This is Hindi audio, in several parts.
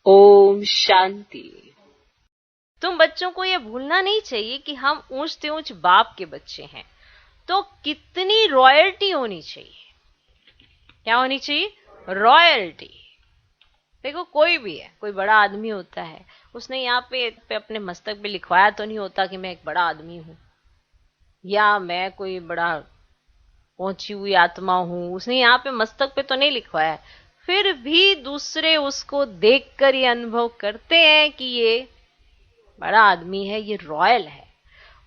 ओम शांति। तुम बच्चों को ये भूलना नहीं चाहिए कि हम ऊंच से ऊंच बाप के बच्चे हैं, तो कितनी रॉयल्टी होनी चाहिए। क्या होनी चाहिए? रॉयल्टी। देखो, कोई भी है, कोई बड़ा आदमी होता है, उसने यहाँ पे अपने मस्तक पे लिखवाया तो नहीं होता कि मैं एक बड़ा आदमी हूं या मैं कोई बड़ा पहुंची हुई आत्मा हूं। उसने यहाँ पे मस्तक पे तो नहीं लिखवाया, फिर भी दूसरे उसको देखकर ये अनुभव करते हैं कि ये बड़ा आदमी है, ये रॉयल है।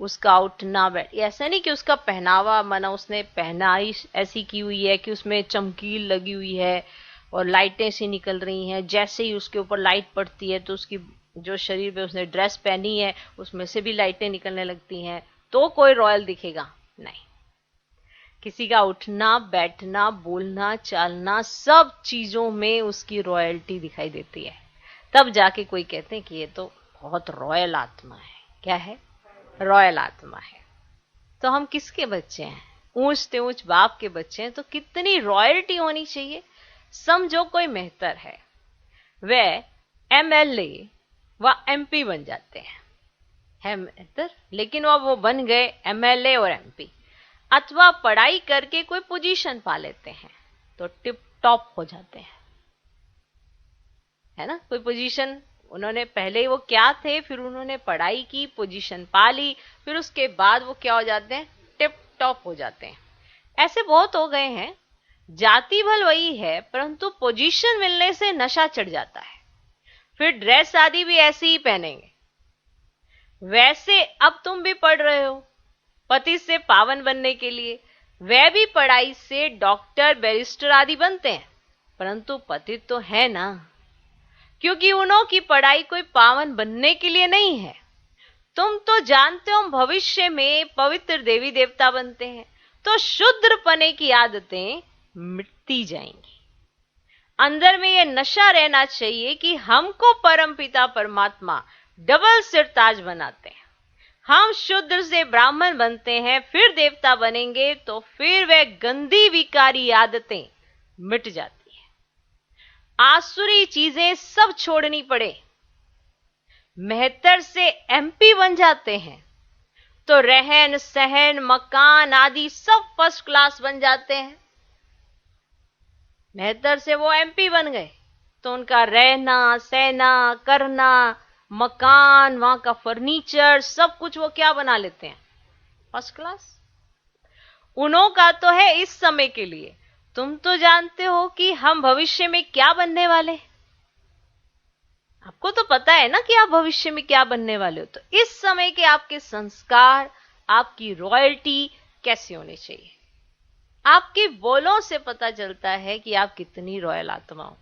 उसका उठना बैठ, ऐसा नहीं कि उसका पहनावा, माना उसने पहनाई ऐसी की हुई है कि उसमें चमकील लगी हुई है और लाइटें सी निकल रही हैं, जैसे ही उसके ऊपर लाइट पड़ती है तो उसकी जो शरीर पे उसने ड्रेस पहनी है उसमें से भी लाइटें निकलने लगती हैं, तो कोई रॉयल दिखेगा नहीं। किसी का उठना बैठना बोलना चालना सब चीजों में उसकी रॉयल्टी दिखाई देती है, तब जाके कोई कहते हैं कि ये तो बहुत रॉयल आत्मा है। क्या है? रॉयल आत्मा है। तो हम किसके बच्चे हैं? ऊंच से ऊंच बाप के बच्चे हैं, तो कितनी रॉयल्टी होनी चाहिए। समझो कोई मेहतर है, वह एमएलए व एमपी बन जाते हैं, है मेहतर, लेकिन वो बन गए एमएलए और एमपी, अथवा पढ़ाई करके कोई पोजीशन पा लेते हैं तो टिप टॉप हो जाते हैं, है ना। कोई पोजीशन उन्होंने, पहले ही वो क्या थे, फिर उन्होंने पढ़ाई की, पोजीशन पा ली, फिर उसके बाद वो क्या हो जाते हैं? टिप टॉप हो जाते हैं। ऐसे बहुत हो गए हैं। जाति भल वही है, परंतु पोजीशन मिलने से नशा चढ़ जाता है, फिर ड्रेस आदि भी ऐसी ही पहनेंगे। वैसे अब तुम भी पढ़ रहे हो पति से पावन बनने के लिए, वह भी पढ़ाई से डॉक्टर बैरिस्टर आदि बनते हैं, परंतु पति तो है ना, क्योंकि उन्हों की पढ़ाई कोई पावन बनने के लिए नहीं है। तुम तो जानते हो भविष्य में पवित्र देवी देवता बनते हैं, तो शुद्रपने की आदतें मिटती जाएंगी। अंदर में यह नशा रहना चाहिए कि हमको परमपिता परमात्मा डबल सिरताज बनाते हैं। हम शूद्र से ब्राह्मण बनते हैं, फिर देवता बनेंगे, तो फिर वह गंदी विकारी आदतें मिट जाती है। आसुरी चीजें सब छोड़नी पड़े। मेहतर से एमपी बन जाते हैं तो रहन सहन मकान आदि सब फर्स्ट क्लास बन जाते हैं। मेहतर से वो एमपी बन गए तो उनका रहना सहना करना, मकान, वहां का फर्नीचर, सब कुछ वो क्या बना लेते हैं? First class. उन्हों का तो है इस समय के लिए, तुम तो जानते हो कि हम भविष्य में क्या बनने वाले। आपको तो पता है ना कि आप भविष्य में क्या बनने वाले हो, तो इस समय के आपके संस्कार, आपकी रॉयल्टी कैसी होनी चाहिए। आपके बोलों से पता चलता है कि आप कितनी रॉयल आत्मा हो।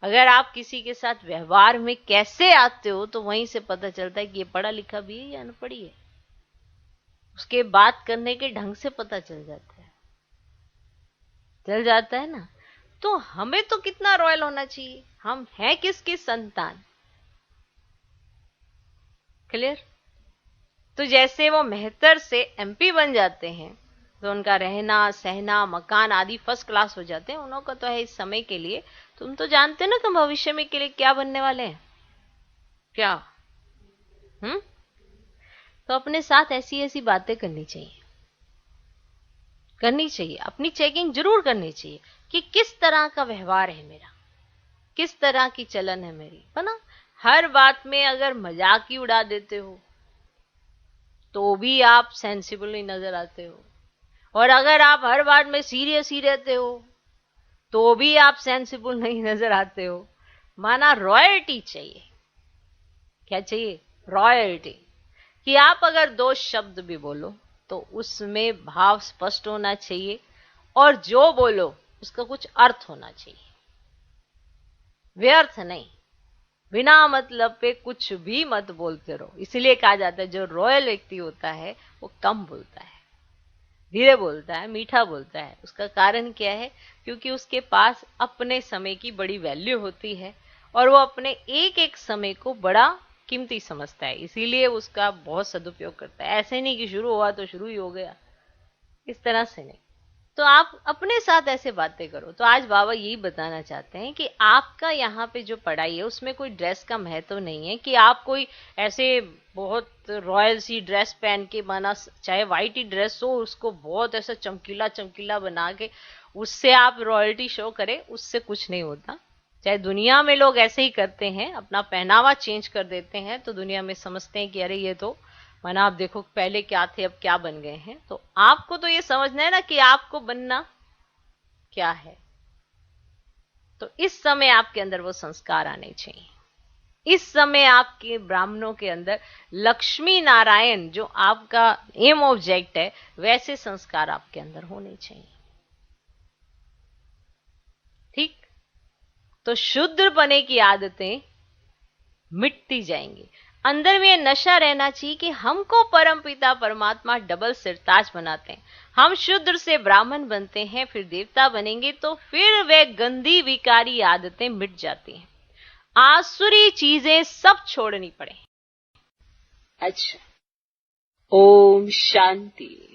अगर आप किसी के साथ व्यवहार में कैसे आते हो तो वहीं से पता चलता है कि ये पढ़ा लिखा भी है या अनपढ़ी है। उसके बात करने के ढंग से पता चल जाता है ना। तो हमें तो कितना रॉयल होना चाहिए। हम हैं किसकी संतान? क्लियर? तो जैसे वो मेहतर से एमपी बन जाते हैं तो उनका रहना सहना मकान आदि फर्स्ट क्लास हो जाते हैं। उन्होंने तो है इस समय के लिए, तुम तो जानते ना तुम भविष्य में के लिए क्या बनने वाले हैं। क्या? तो अपने साथ ऐसी ऐसी बातें करनी चाहिए, अपनी चेकिंग जरूर करनी चाहिए कि किस तरह का व्यवहार है मेरा, किस तरह की चलन है मेरी, है ना। हर बात में अगर मजाक ही उड़ा देते हो तो भी आप सेंसिबल नहीं नजर आते हो, और अगर आप हर बात में सीरियस ही रहते हो तो भी आप सेंसिबल नहीं नजर आते हो। माना रॉयल्टी चाहिए। क्या चाहिए? रॉयल्टी। कि आप अगर दो शब्द भी बोलो तो उसमें भाव स्पष्ट होना चाहिए, और जो बोलो उसका कुछ अर्थ होना चाहिए, व्यर्थ नहीं। बिना मतलब पे कुछ भी मत बोलते रहो। इसलिए कहा जाता है जो रॉयल व्यक्ति होता है वो कम बोलता है, धीरे बोलता है, मीठा बोलता है। उसका कारण क्या है? क्योंकि उसके पास अपने समय की बड़ी वैल्यू होती है और वो अपने एक एक समय को बड़ा कीमती समझता है, इसीलिए उसका बहुत सदुपयोग करता है। ऐसे नहीं कि शुरू हुआ तो शुरू ही हो गया, इस तरह से नहीं। तो आप अपने साथ ऐसे बातें करो। तो आज बाबा यही बताना चाहते हैं कि आपका यहाँ पे जो पढ़ाई है उसमें कोई ड्रेस का महत्व नहीं है कि आप कोई ऐसे बहुत रॉयल सी ड्रेस पहन के बना, चाहे व्हाइट ही ड्रेस हो, उसको बहुत ऐसा चमकीला चमकीला बना के उससे आप रॉयल्टी शो करें, उससे कुछ नहीं होता। चाहे दुनिया में लोग ऐसे ही करते हैं, अपना पहनावा चेंज कर देते हैं तो दुनिया में समझते हैं कि अरे ये तो माना, आप देखो पहले क्या थे अब क्या बन गए हैं। तो आपको तो ये समझना है ना कि आपको बनना क्या है। तो इस समय आपके अंदर वो संस्कार आने चाहिए। इस समय आपके ब्राह्मणों के अंदर लक्ष्मी नारायण जो आपका एम ऑब्जेक्ट है, वैसे संस्कार आपके अंदर होने चाहिए। ठीक। तो शुद्र बने की आदतें मिटती जाएंगी। अंदर में ये नशा रहना चाहिए कि हमको परमपिता परमात्मा डबल सिरताज बनाते हैं। हम शुद्र से ब्राह्मण बनते हैं, फिर देवता बनेंगे, तो फिर वे गंदी विकारी आदतें मिट जाती हैं। आसुरी चीजें सब छोड़नी पड़े। अच्छा, ओम शांति।